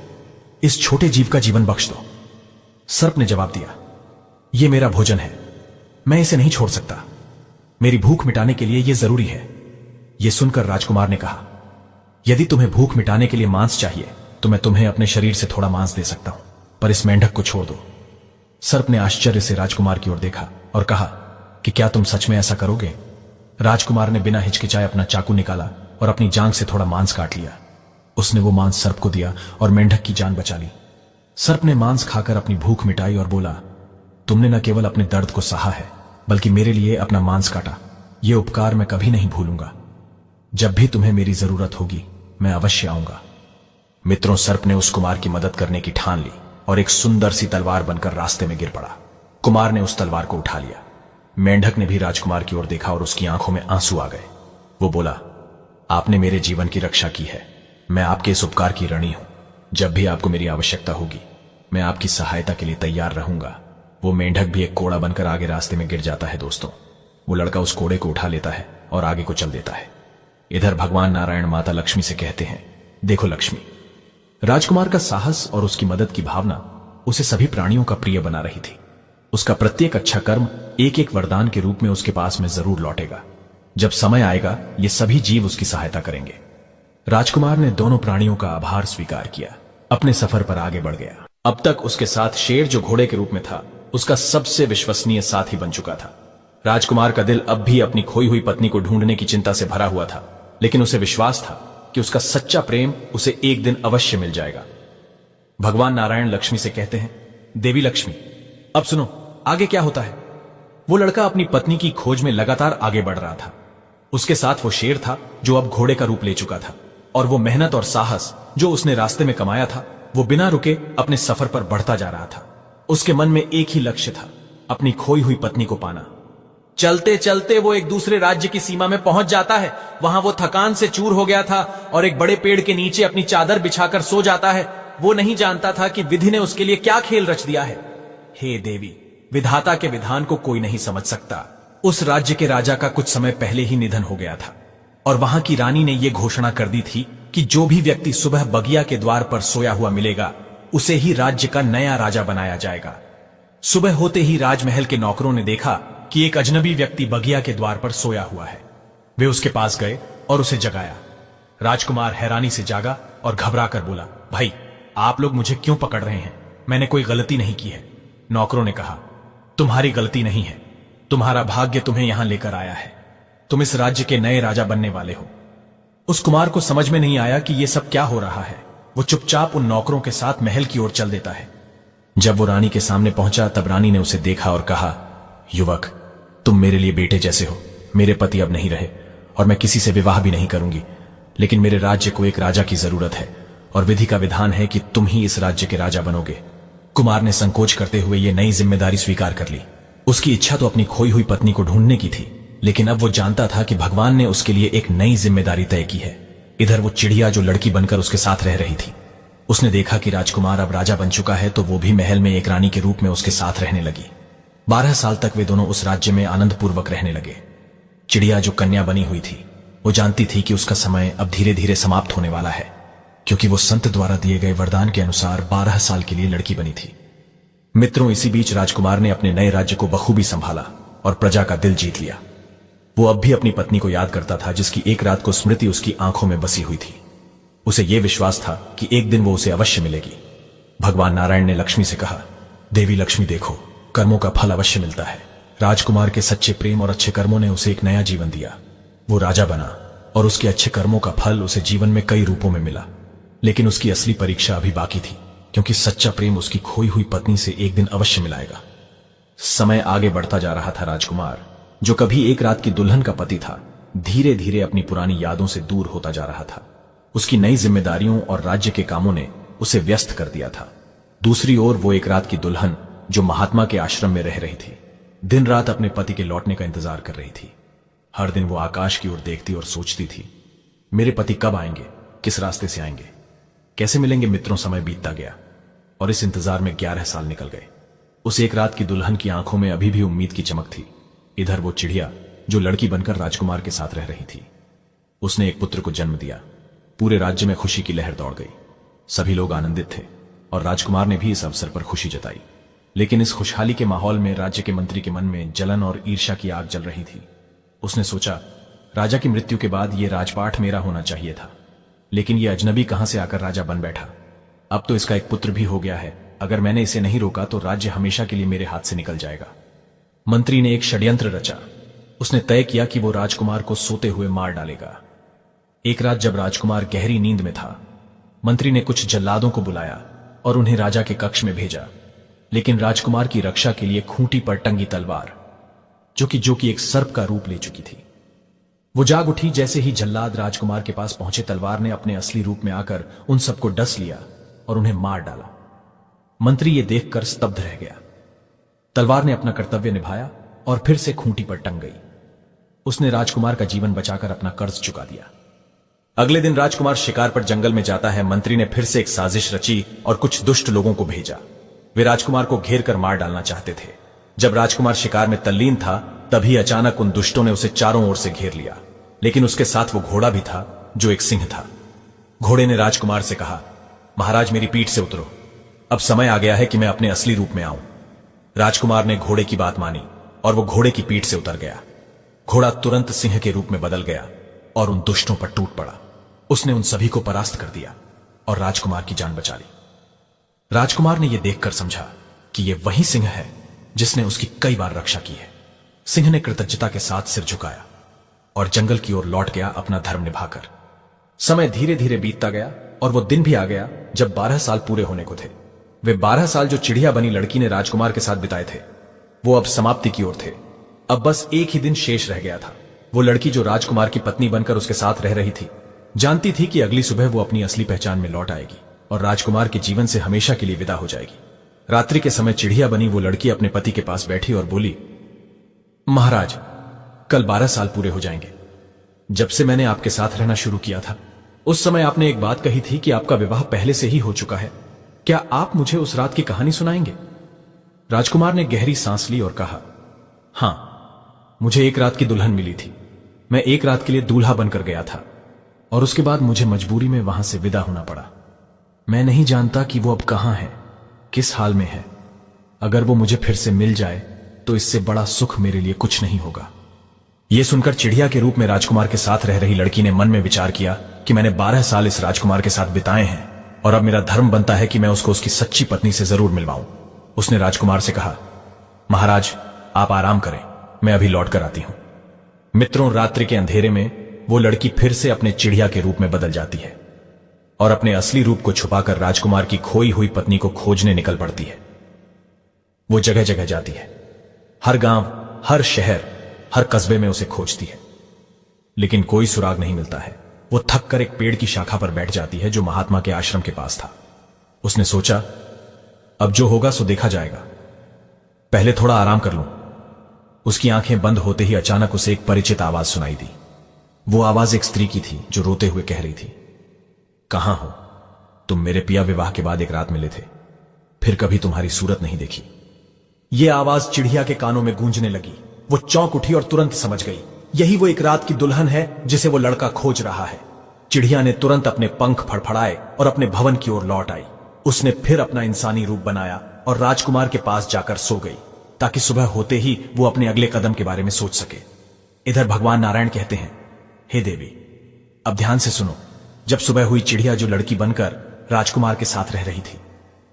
इस छोटे जीव का जीवन बख्श दो। सर्प ने जवाब दिया, ये मेरा भोजन है, मैं इसे नहीं छोड़ सकता। मेरी भूख मिटाने के लिए यह जरूरी है। यह सुनकर राजकुमार ने कहा, यदि तुम्हें भूख मिटाने के लिए मांस चाहिए तो मैं तुम्हें अपने शरीर से थोड़ा मांस दे सकता हूं, पर इस मेंढक को छोड़ दो। सर्प ने आश्चर्य से राजकुमार की ओर देखा और कहा कि क्या तुम सच में ऐसा करोगे? राजकुमार ने बिना हिचकिचाए अपना चाकू निकाला और अपनी जांघ से थोड़ा मांस काट लिया। उसने वो मांस सर्प को दिया और मेंढक की जान बचा ली। सर्प ने मांस खाकर अपनी भूख मिटाई और बोला, तुमने न केवल अपने दर्द को सहा है बल्कि मेरे लिए अपना मांस काटा। यह उपकार मैं कभी नहीं भूलूंगा। जब भी तुम्हें मेरी जरूरत होगी मैं अवश्य आऊंगा। मित्रों, सर्प ने उस कुमार की मदद करने की ठान ली और एक सुंदर सी तलवार बनकर रास्ते में गिर पड़ा। कुमार ने उस तलवार को उठा लिया। मेंढक ने भी राजकुमार की ओर देखा और उसकी आंखों में आंसू आ गए। वो बोला, आपने मेरे जीवन की रक्षा की है। मैं आपके इस उपकार की ऋणी हूं। जब भी आपको मेरी आवश्यकता होगी मैं आपकी सहायता के लिए तैयार रहूंगा। वो मेंढक भी एक कोड़ा बनकर आगे रास्ते में गिर जाता है। दोस्तों, वो लड़का उस कोड़े को उठा लेता है और आगे को चल देता है। इधर भगवान नारायण माता लक्ष्मी से कहते हैं, देखो लक्ष्मी, राजकुमार का साहस और उसकी मदद की भावना उसे सभी प्राणियों का प्रिय बना रही थी। उसका प्रत्येक अच्छा कर्म एक एक वरदान के रूप में उसके पास में जरूर लौटेगा। जब समय आएगा ये सभी जीव उसकी सहायता करेंगे। राजकुमार ने दोनों प्राणियों का आभार स्वीकार किया, अपने सफर पर आगे बढ़ गया। अब तक उसके साथ शेर, जो घोड़े के रूप में था, उसका सबसे विश्वसनीय साथी बन चुका था। राजकुमार का दिल अब भी अपनी खोई हुई पत्नी को ढूंढने की चिंता से भरा हुआ था, लेकिन उसे विश्वास था कि उसका सच्चा प्रेम उसे एक दिन अवश्य मिल जाएगा। भगवान नारायण लक्ष्मी से कहते हैं, देवी लक्ष्मी, अब सुनो आगे क्या होता है। वो लड़का अपनी पत्नी की खोज में लगातार आगे बढ़ रहा था। उसके साथ वो शेर था जो अब घोड़े का रूप ले चुका था, और वो मेहनत और साहस जो उसने रास्ते में कमाया था वो बिना रुके अपने सफर पर बढ़ता जा रहा था। उसके मन में एक ही लक्ष्य था, अपनी खोई हुई पत्नी को पाना। चलते चलते वो एक दूसरे राज्य की सीमा में पहुंच जाता है। वहां वो थकान से चूर हो गया था और एक बड़े पेड़ के नीचे अपनी चादर बिछाकर सो जाता है। वो नहीं जानता था कि विधि ने उसके लिए क्या खेल रच दिया है। हे देवी, विधाता के विधान को कोई नहीं समझ सकता। उस राज्य के राजा का कुछ समय पहले ही निधन हो गया था और वहां की रानी ने यह घोषणा कर दी थी कि जो भी व्यक्ति सुबह बगिया के द्वार पर सोया हुआ मिलेगा उसे ही राज्य का नया राजा बनाया जाएगा। सुबह होते ही राजमहल के नौकरों ने देखा कि एक अजनबी व्यक्ति बगिया के द्वार पर सोया हुआ है। वे उसके पास गए और उसे जगाया। राजकुमार हैरानी से जागा और घबरा कर बोला, भाई, आप लोग मुझे क्यों पकड़ रहे हैं? मैंने कोई गलती नहीं की है। नौकरों ने कहा, तुम्हारी गलती नहीं है, तुम्हारा भाग्य तुम्हें यहां लेकर आया है। तुम इस राज्य के नए राजा बनने वाले हो। उस कुमार को समझ में नहीं आया कि यह सब क्या हो रहा है। वो चुपचाप उन नौकरों के साथ महल की ओर चल देता है। जब वो रानी के सामने पहुंचा तब रानी ने उसे देखा और कहा, युवक, तुम मेरे लिए बेटे जैसे हो। मेरे पति अब नहीं रहे और मैं किसी से विवाह भी नहीं करूंगी, लेकिन मेरे राज्य को एक राजा की जरूरत है और विधि का विधान है कि तुम ही इस राज्य के राजा बनोगे। कुमार ने संकोच करते हुए यह नई जिम्मेदारी स्वीकार कर ली। उसकी इच्छा तो अपनी खोई हुई पत्नी को ढूंढने की थी, लेकिन अब वो जानता था कि भगवान ने उसके लिए एक नई जिम्मेदारी तय की है। इधर वो चिड़िया जो लड़की बनकर उसके साथ रह रही थी, उसने देखा कि राजकुमार अब राजा बन चुका है तो वो भी महल में एक रानी के रूप में उसके साथ रहने लगी। 12 साल तक वे दोनों उस राज्य में आनंद पूर्वक रहने लगे। चिड़िया जो कन्या बनी हुई थी वो जानती थी कि उसका समय अब धीरे धीरे समाप्त होने वाला है, क्योंकि वो संत द्वारा दिए गए वरदान के अनुसार 12 साल के लिए लड़की बनी थी। मित्रों, इसी बीच राजकुमार ने अपने नए राज्य को बखूबी संभाला और प्रजा का दिल जीत लिया। वो अब भी अपनी पत्नी को याद करता था, जिसकी एक रात को स्मृति उसकी आंखों में बसी हुई थी। उसे यह विश्वास था कि एक दिन वो उसे अवश्य मिलेगी। भगवान नारायण ने लक्ष्मी से कहा, देवी लक्ष्मी, देखो, कर्मों का फल अवश्य मिलता है। राजकुमार के सच्चे प्रेम और अच्छे कर्मों ने उसे एक नया जीवन दिया। वो राजा बना और उसके अच्छे कर्मों का फल उसे जीवन में कई रूपों में मिला। लेकिन उसकी असली परीक्षा अभी बाकी थी, क्योंकि सच्चा प्रेम उसकी खोई हुई पत्नी से एक दिन अवश्य मिलाएगा। समय आगे बढ़ता जा रहा था। राजकुमार, जो कभी एक रात की दुल्हन का पति था, धीरे धीरे अपनी पुरानी यादों से दूर होता जा रहा था। उसकी नई जिम्मेदारियों और राज्य के कामों ने उसे व्यस्त कर दिया था। दूसरी ओर वो एक रात की दुल्हन जो महात्मा के आश्रम में रह रही थी, दिन रात अपने पति के लौटने का इंतजार कर रही थी। हर दिन वो आकाश की ओर देखती और सोचती थी, मेरे पति कब आएंगे, किस रास्ते से आएंगे, कैसे मिलेंगे। मित्रों, समय बीतता गया और इस इंतजार में 11 साल निकल गए। उस एक रात की दुल्हन की आंखों में अभी भी उम्मीद की चमक थी। इधर वो चिड़िया जो लड़की बनकर राजकुमार के साथ रह रही थी, उसने एक पुत्र को जन्म दिया। पूरे राज्य में खुशी की लहर दौड़ गई। सभी लोग आनंदित थे और राजकुमार ने भी इस अवसर पर खुशी जताई। लेकिन इस खुशहाली के माहौल में राज्य के मंत्री के मन में जलन और ईर्ष्या की आग जल रही थी। उसने सोचा, राजा की मृत्यु के बाद यह राजपाट मेरा होना चाहिए था, लेकिन यह अजनबी कहां से आकर राजा बन बैठा। अब तो इसका एक पुत्र भी हो गया है। अगर मैंने इसे नहीं रोका तो राज्य हमेशा के लिए मेरे हाथ से निकल जाएगा। मंत्री ने एक षड्यंत्र रचा। उसने तय किया कि वो राजकुमार को सोते हुए मार डालेगा। एक रात जब राजकुमार गहरी नींद में था, मंत्री ने कुछ जल्लादों को बुलाया और उन्हें राजा के कक्ष में भेजा, लेकिन राजकुमार की रक्षा के लिए खूंटी पर टंगी तलवार, जो कि एक सर्प का रूप ले चुकी थी, वो जाग उठी। जैसे ही जल्लाद राजकुमार के पास पहुंचे, तलवार ने अपने असली रूप में आकर उन सबको डस लिया और उन्हें मार डाला। मंत्री ये देखकर स्तब्ध रह गया। तलवार ने अपना कर्तव्य निभाया और फिर से खूंटी पर टंग गई। उसने राजकुमार का जीवन बचाकर अपना कर्ज चुका दिया। अगले दिन राजकुमार शिकार पर जंगल में जाता है। मंत्री ने फिर से एक साजिश रची और कुछ दुष्ट लोगों को भेजा। वे राजकुमार को घेर कर मार डालना चाहते थे। जब राजकुमार शिकार में तल्लीन था, तभी अचानक उन दुष्टों ने उसे चारों ओर से घेर लिया, लेकिन उसके साथ वो घोड़ा भी था जो एक सिंह था। घोड़े ने राजकुमार से कहा, महाराज मेरी पीठ से उतरो, अब समय आ गया है कि मैं अपने असली रूप में आऊं। राजकुमार ने घोड़े की बात मानी और वो घोड़े की पीठ से उतर गया। घोड़ा तुरंत सिंह के रूप में बदल गया और उन दुष्टों पर टूट पड़ा। उसने उन सभी को परास्त कर दिया और राजकुमार की जान बचा ली। राजकुमार ने यह देखकर समझा कि यह वही सिंह है जिसने उसकी कई बार रक्षा की है। सिंह ने कृतज्ञता के साथ सिर झुकाया और जंगल की ओर लौट गया अपना धर्म निभाकर। समय धीरे धीरे बीतता गया और वो दिन भी आ गया जब 12 साल पूरे होने को थे। वे 12 साल जो चिड़िया बनी लड़की ने राजकुमार के साथ बिताए थे, वो अब समाप्ति की ओर थे। अब बस एक ही दिन शेष रह गया था। वो लड़की जो राजकुमार की पत्नी बनकर उसके साथ रह रही थी, जानती थी कि अगली सुबह वो अपनी असली पहचान में लौट आएगी और राजकुमार के जीवन से हमेशा के लिए विदा हो जाएगी। रात्रि के समय चिड़िया बनी वो लड़की अपने पति के पास बैठी और बोली, महाराज, कल 12 साल पूरे हो जाएंगे। जब से मैंने आपके साथ रहना शुरू किया था, उस समय आपने एक बात कही थी कि आपका विवाह पहले से ही हो चुका है। क्या आप मुझे उस रात की कहानी सुनाएंगे? राजकुमार ने गहरी सांस ली और कहा, हां, मुझे एक रात की दुल्हन मिली थी। मैं एक रात के लिए दूल्हा बनकर गया था और उसके बाद मुझे मजबूरी में वहां से विदा होना पड़ा। मैं नहीं जानता कि वो अब कहां है, किस हाल में है। अगर वो मुझे फिर से मिल जाए तो इससे बड़ा सुख मेरे लिए कुछ नहीं होगा। यह सुनकर चिड़िया के रूप में राजकुमार के साथ रह रही लड़की ने मन में विचार किया कि मैंने 12 साल इस राजकुमार के साथ बिताए हैं और अब मेरा धर्म बनता है कि मैं उसको उसकी सच्ची पत्नी से जरूर मिलवाऊं। उसने राजकुमार से कहा, महाराज आप आराम करें, मैं अभी लौट कर आती हूं। मित्रों, रात्रि के अंधेरे में वो लड़की फिर से अपने चिड़िया के रूप में बदल जाती है और अपने असली रूप को छुपाकर राजकुमार की खोई हुई पत्नी को खोजने निकल पड़ती है। वो जगह जगह जाती है, हर गांव, हर शहर, हर कस्बे में उसे खोजती है, लेकिन कोई सुराग नहीं मिलता है। वो थक कर एक पेड़ की शाखा पर बैठ जाती है जो महात्मा के आश्रम के पास था। उसने सोचा, अब जो होगा सो देखा जाएगा, पहले थोड़ा आराम कर लूं। उसकी आंखें बंद होते ही अचानक उसे एक परिचित आवाज सुनाई दी। वो आवाज एक स्त्री की थी जो रोते हुए कह रही थी, कहां हो तुम? मेरे पिया विवाह के बाद एक रात मिले थे, फिर कभी तुम्हारी सूरत नहीं देखी। यह आवाज चिड़िया के कानों में गूंजने लगी। वो चौंक उठी और तुरंत समझ गई, यही वो एक रात की दुल्हन है जिसे वो लड़का खोज रहा है। चिड़िया ने तुरंत अपने पंख फड़फड़ाए और अपने भवन की ओर लौट आई। उसने फिर अपना इंसानी रूप बनाया और राजकुमार के पास जाकर सो गई, ताकि सुबह होते ही वो अपने अगले कदम के बारे में सोच सके। इधर भगवान नारायण कहते हैं, हे देवी, अब ध्यान से सुनो। जब सुबह हुई, चिड़िया जो लड़की बनकर राजकुमार के साथ रह रही थी,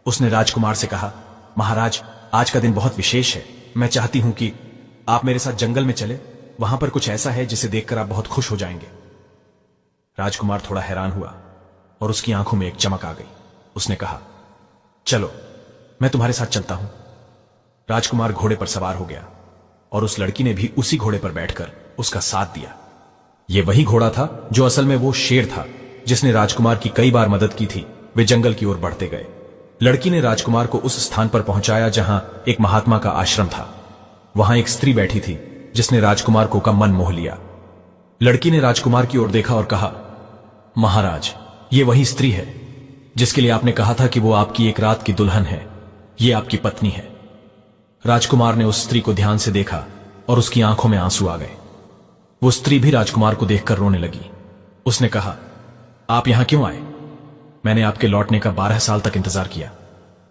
उसने राजकुमार से कहा, महाराज आज का दिन बहुत विशेष है। मैं चाहती हूं कि आप मेरे साथ जंगल में चले। वहां पर कुछ ऐसा है जिसे देखकर आप बहुत खुश हो जाएंगे। राजकुमार थोड़ा हैरान हुआ और उसकी आंखों में एक चमक आ गई। उसने कहा, चलो मैं तुम्हारे साथ चलता हूं। राजकुमार घोड़े पर सवार हो गया और उस लड़की ने भी उसी घोड़े पर बैठकर उसका साथ दिया। यह वही घोड़ा था जो असल में वो शेर था जिसने राजकुमार की कई बार मदद की थी। वे जंगल की ओर बढ़ते गए। लड़की ने राजकुमार को उस स्थान पर पहुंचाया जहां एक महात्मा का आश्रम था। वहां एक स्त्री बैठी थी जिसने राजकुमार को का मन मोह लिया। लड़की ने राजकुमार की ओर देखा और कहा, महाराज ये वही स्त्री है जिसके लिए आपने कहा था कि वो आपकी एक रात की दुल्हन है। ये आपकी पत्नी है। राजकुमार ने उस स्त्री को ध्यान से देखा और उसकी आंखों में आंसू आ गए। वो स्त्री भी राजकुमार को देखकर रोने लगी। उसने कहा, आप यहां क्यों आए? मैंने आपके लौटने का 12 साल तक इंतजार किया।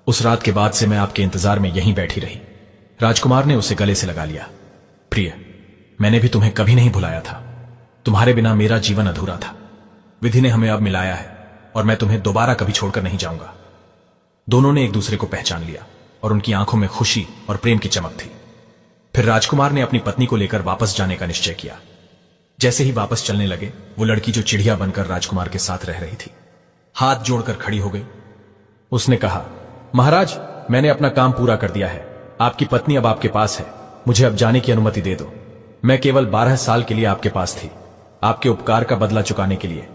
उस रात के बाद से मैं आपके इंतजार में यहीं बैठी रही। राजकुमार ने उसे गले से लगा लिया। प्रिय, मैंने भी तुम्हें कभी नहीं भुलाया था। तुम्हारे बिना मेरा जीवन अधूरा था। विधि ने हमें अब मिलाया है और मैं तुम्हें दोबारा कभी छोड़कर नहीं जाऊंगा। दोनों ने एक दूसरे को पहचान लिया और उनकी आंखों में खुशी और प्रेम की चमक थी। फिर राजकुमार ने अपनी पत्नी को लेकर वापस जाने का निश्चय किया। जैसे ही वापस चलने लगे, वो लड़की जो चिड़िया बनकर राजकुमार के साथ रह रही थी, हाथ जोड़कर खड़ी हो गई। उसने कहा, महाराज, मैंने अपना काम पूरा कर दिया है। आपकी पत्नी अब आपके पास है। मुझे अब जाने की अनुमति दे दो। मैं केवल 12 साल के लिए आपके पास थी, आपके उपकार का बदला चुकाने के लिए।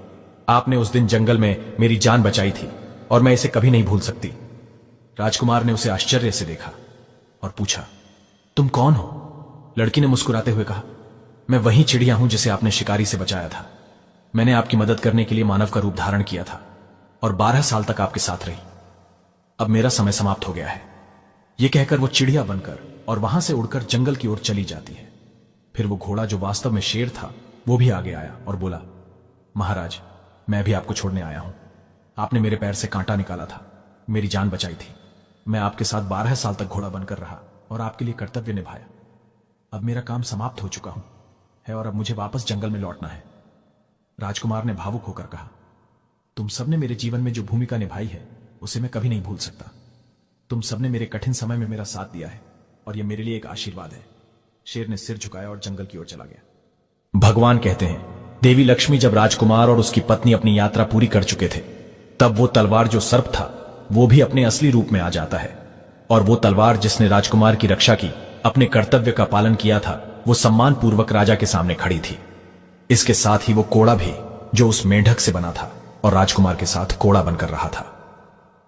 आपने उस दिन जंगल में मेरी जान बचाई थी और मैं इसे कभी नहीं भूल सकती। राजकुमार ने उसे आश्चर्य से देखा और पूछा, तुम कौन हो? लड़की ने मुस्कुराते हुए कहा, मैं वही चिड़िया हूं जिसे आपने शिकारी से बचाया था। मैंने आपकी मदद करने के लिए मानव का रूप धारण किया था और 12 साल तक आपके साथ रही। अब मेरा समय समाप्त हो गया है। यह कहकर वो चिड़िया बनकर और वहां से उड़कर जंगल की ओर चली जाती है। फिर वो घोड़ा जो वास्तव में शेर था, वो भी आगे आया और बोला, महाराज, मैं भी आपको छोड़ने आया हूं। आपने मेरे पैर से कांटा निकाला था, मेरी जान बचाई थी। मैं आपके साथ 12 साल तक घोड़ा बनकर रहा और आपके लिए कर्तव्य निभाया। अब मेरा काम समाप्त हो चुका है और अब मुझे वापस जंगल में लौटना है। राजकुमार ने भावुक होकर कहा, तुम सबने मेरे जीवन में जो भूमिका निभाई है, उसे मैं कभी नहीं भूल सकता। तुम सबने मेरे कठिन समय में मेरा साथ दिया है और यह मेरे लिए एक आशीर्वाद है। शेर ने सिर झुकाया और जंगल की ओर चला गया। भगवान कहते हैं, देवी लक्ष्मी जब राजकुमार और उसकी पत्नी अपनी यात्रा पूरी कर चुके थे, तब वो तलवार जो सर्प था, वो भी अपने असली रूप में आ जाता है। और वो तलवार जिसने राजकुमार की रक्षा की, अपने कर्तव्य का पालन किया था, वो सम्मान पूर्वक राजा के सामने खड़ी थी। इसके साथ ही वो कोड़ा भी, जो उस मेंढक से बना था और राजकुमार के साथ कोड़ा बनकर रहा था,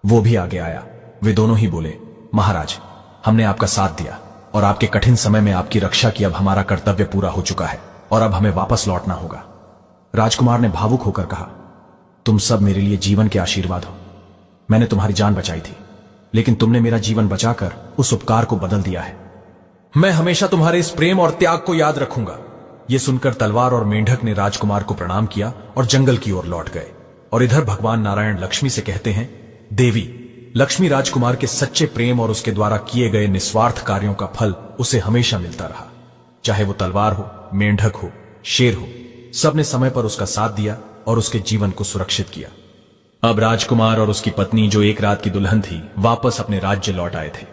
वो भी आगे आया। वे दोनों ही बोले, महाराज, हमने आपका साथ दिया और आपके कठिन समय में आपकी रक्षा की। अब हमारा कर्तव्य पूरा हो चुका है और अब हमें वापस लौटना होगा। राजकुमार ने भावुक होकर कहा, तुम सब मेरे लिए जीवन के आशीर्वाद हो। मैंने तुम्हारी जान बचाई थी, लेकिन तुमने मेरा जीवन बचाकर उस उपकार को बदल दिया है। मैं हमेशा तुम्हारे इस प्रेम और त्याग को याद रखूंगा। यह सुनकर तलवार और मेंढक ने राजकुमार को प्रणाम किया और जंगल की ओर लौट गए। और इधर भगवान नारायण लक्ष्मी से कहते हैं, देवी लक्ष्मी राजकुमार के सच्चे प्रेम और उसके द्वारा किए गए निस्वार्थ कार्यों का फल उसे हमेशा मिलता रहा। चाहे वो तलवार हो, मेंढक हो, शेर हो, सबने समय पर उसका साथ दिया और उसके जीवन को सुरक्षित किया। अब राजकुमार और उसकी पत्नी, जो एक रात की दुल्हन थी, वापस अपने राज्य लौट आए थे।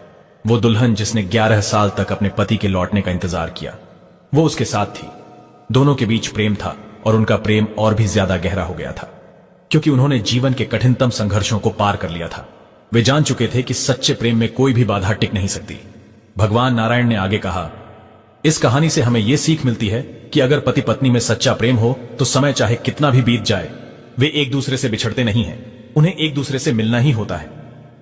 वो दुल्हन जिसने 11 साल तक अपने पति के लौटने का इंतजार किया, वो उसके साथ थी। दोनों के बीच प्रेम था और उनका प्रेम और भी ज्यादा गहरा हो गया था, क्योंकि उन्होंने जीवन के कठिनतम संघर्षों को पार कर लिया था। वे जान चुके थे कि सच्चे प्रेम में कोई भी बाधा टिक नहीं सकती। भगवान नारायण ने आगे कहा, इस कहानी से हमें यह सीख मिलती है कि अगर पति पत्नी में सच्चा प्रेम हो तो समय चाहे कितना भी बीत जाए, वे एक दूसरे से बिछड़ते नहीं हैं। उन्हें एक दूसरे से मिलना ही होता है,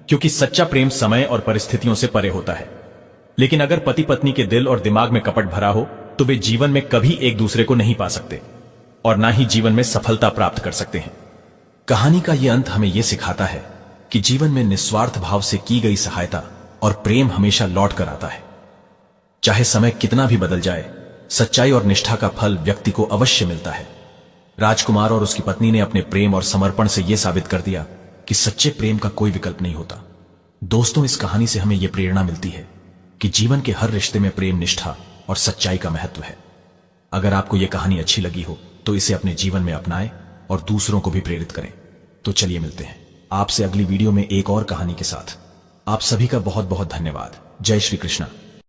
क्योंकि सच्चा प्रेम समय और परिस्थितियों से परे होता है। लेकिन अगर पति पत्नी के दिल और दिमाग में कपट भरा हो, तो वे जीवन में कभी एक दूसरे को नहीं पा सकते और ना ही जीवन में सफलता प्राप्त कर सकते हैं। कहानी का यह अंत हमें यह सिखाता है कि जीवन में निस्वार्थ भाव से की गई सहायता और प्रेम हमेशा लौट कर आता है। चाहे समय कितना भी बदल जाए, सच्चाई और निष्ठा का फल व्यक्ति को अवश्य मिलता है। राजकुमार और उसकी पत्नी ने अपने प्रेम और समर्पण से यह साबित कर दिया कि सच्चे प्रेम का कोई विकल्प नहीं होता। दोस्तों, इस कहानी से हमें यह प्रेरणा मिलती है कि जीवन के हर रिश्ते में प्रेम, निष्ठा और सच्चाई का महत्व है। अगर आपको यह कहानी अच्छी लगी हो तो इसे अपने जीवन में अपनाएं और दूसरों को भी प्रेरित करें। तो चलिए मिलते हैं आपसे अगली वीडियो में एक और कहानी के साथ। आप सभी का बहुत बहुत धन्यवाद। जय श्री कृष्णा।